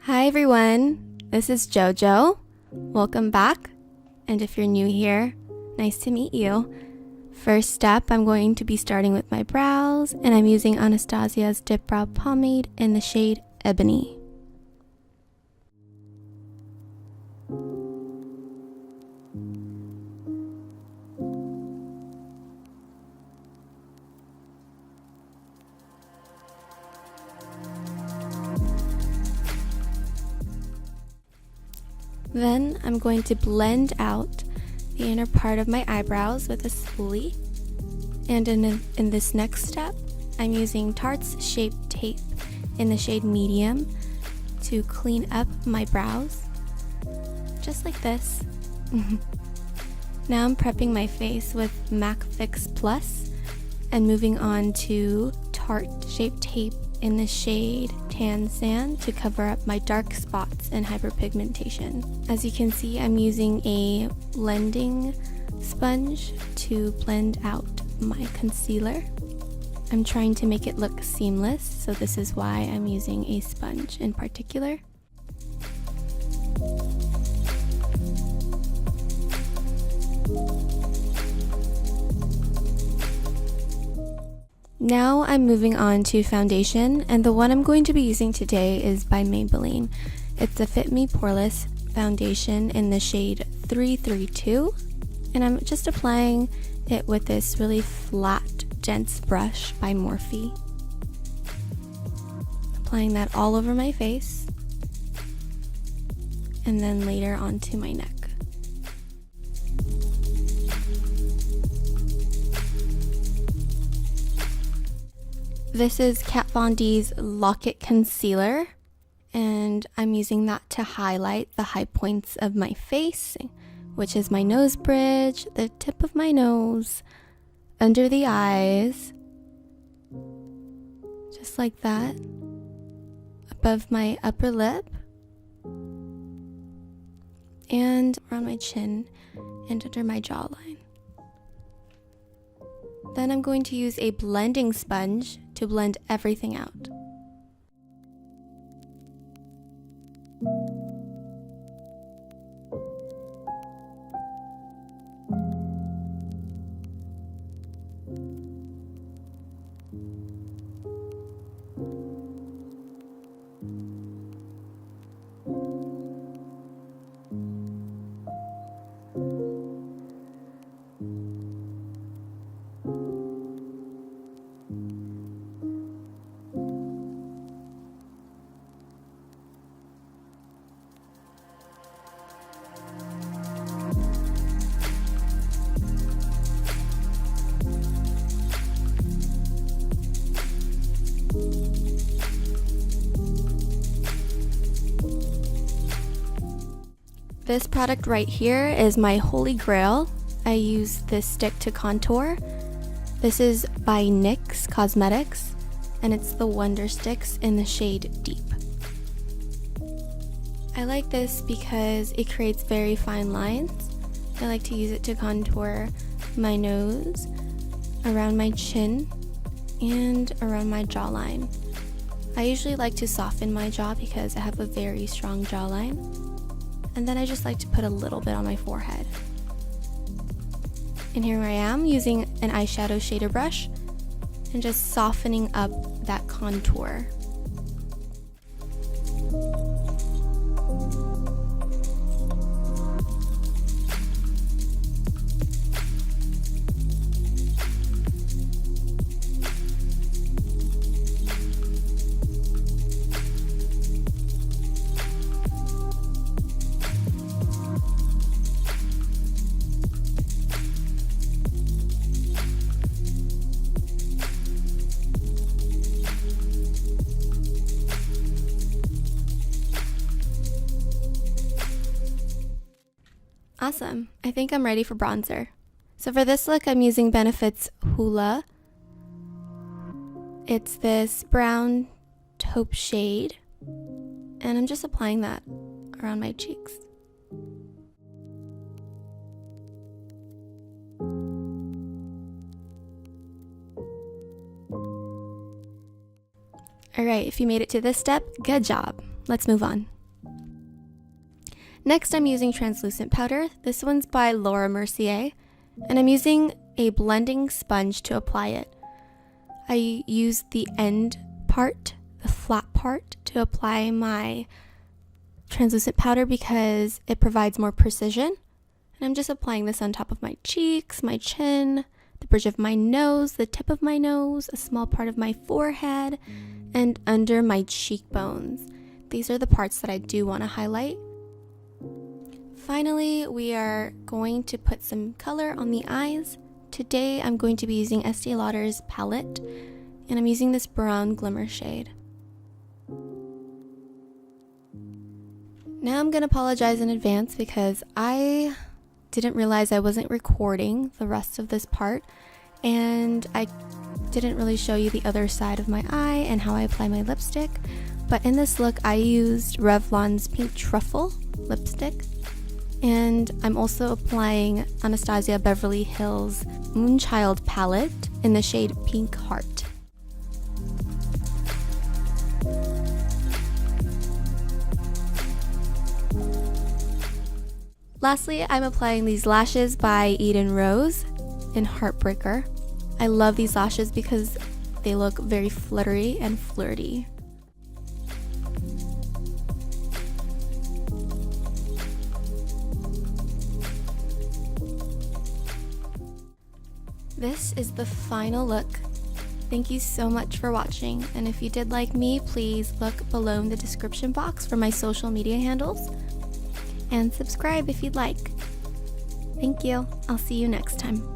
Hi everyone, this is JoJo. Welcome back, and if you're new here, nice to meet you. First step, I'm going to be starting with my brows, and I'm using Anastasia's Dip Brow Pomade in the shade Ebony. Then I'm going to blend out the inner part of my eyebrows with a spoolie. And in this next step, I'm using Tarte's Shape Tape in the shade Medium to clean up my brows, just like this. Now I'm prepping my face with MAC Fix Plus and moving on to Tarte Shape Tape in the shade Tan Sand to cover up my dark spots and hyperpigmentation. As you can see, I'm using a blending sponge to blend out my concealer. I'm trying to make it look seamless, so this is why I'm using a sponge in particular. Now I'm moving on to foundation, and the one I'm going to be using today is by Maybelline. It's a Fit Me Poreless foundation in the shade 332, and I'm just applying it with this really flat, dense brush by Morphe. Applying that all over my face, and then later onto my neck. This is Kat Von D's Lock It Concealer, and I'm using that to highlight the high points of my face, which is my nose bridge, the tip of my nose, under the eyes, just like that, above my upper lip, and around my chin and under my jawline. Then I'm going to use a blending sponge to blend everything out. This product right here is my holy grail. I use this stick to contour. This is by NYX Cosmetics, and it's the Wonder Sticks in the shade Deep. I like this because it creates very fine lines. I like to use it to contour my nose, around my chin, and around my jawline. I usually like to soften my jaw because I have a very strong jawline. And then I just like to put a little bit on my forehead. And here I am using an eyeshadow shader brush and just softening up that contour. Awesome, I think I'm ready for bronzer. So for this look, I'm using Benefit's Hoola. It's this brown taupe shade, and I'm just applying that around my cheeks. Alright, if you made it to this step, good job. Let's move on. Next, I'm using translucent powder. This one's by Laura Mercier, and I'm using a blending sponge to apply it. I use the end part, the flat part, to apply my translucent powder because it provides more precision. And I'm just applying this on top of my cheeks, my chin, the bridge of my nose, the tip of my nose, a small part of my forehead, and under my cheekbones. These are the parts that I do want to highlight. Finally, we are going to put some color on the eyes. Today, I'm going to be using Estee Lauder's palette, and I'm using this brown glimmer shade. Now I'm going to apologize in advance because I didn't realize I wasn't recording the rest of this part, and I didn't really show you the other side of my eye and how I apply my lipstick. But in this look, I used Revlon's Pink Truffle lipstick, and I'm also applying Anastasia Beverly Hills Moonchild palette in the shade Pink Heart. Lastly, I'm applying these lashes by Eden Rose in Heartbreaker. I love these lashes because they look very fluttery and flirty. This is the final look. Thank you so much for watching, and if you did like me, please look below in the description box for my social media handles, and subscribe if you'd like. Thank you. I'll see you next time.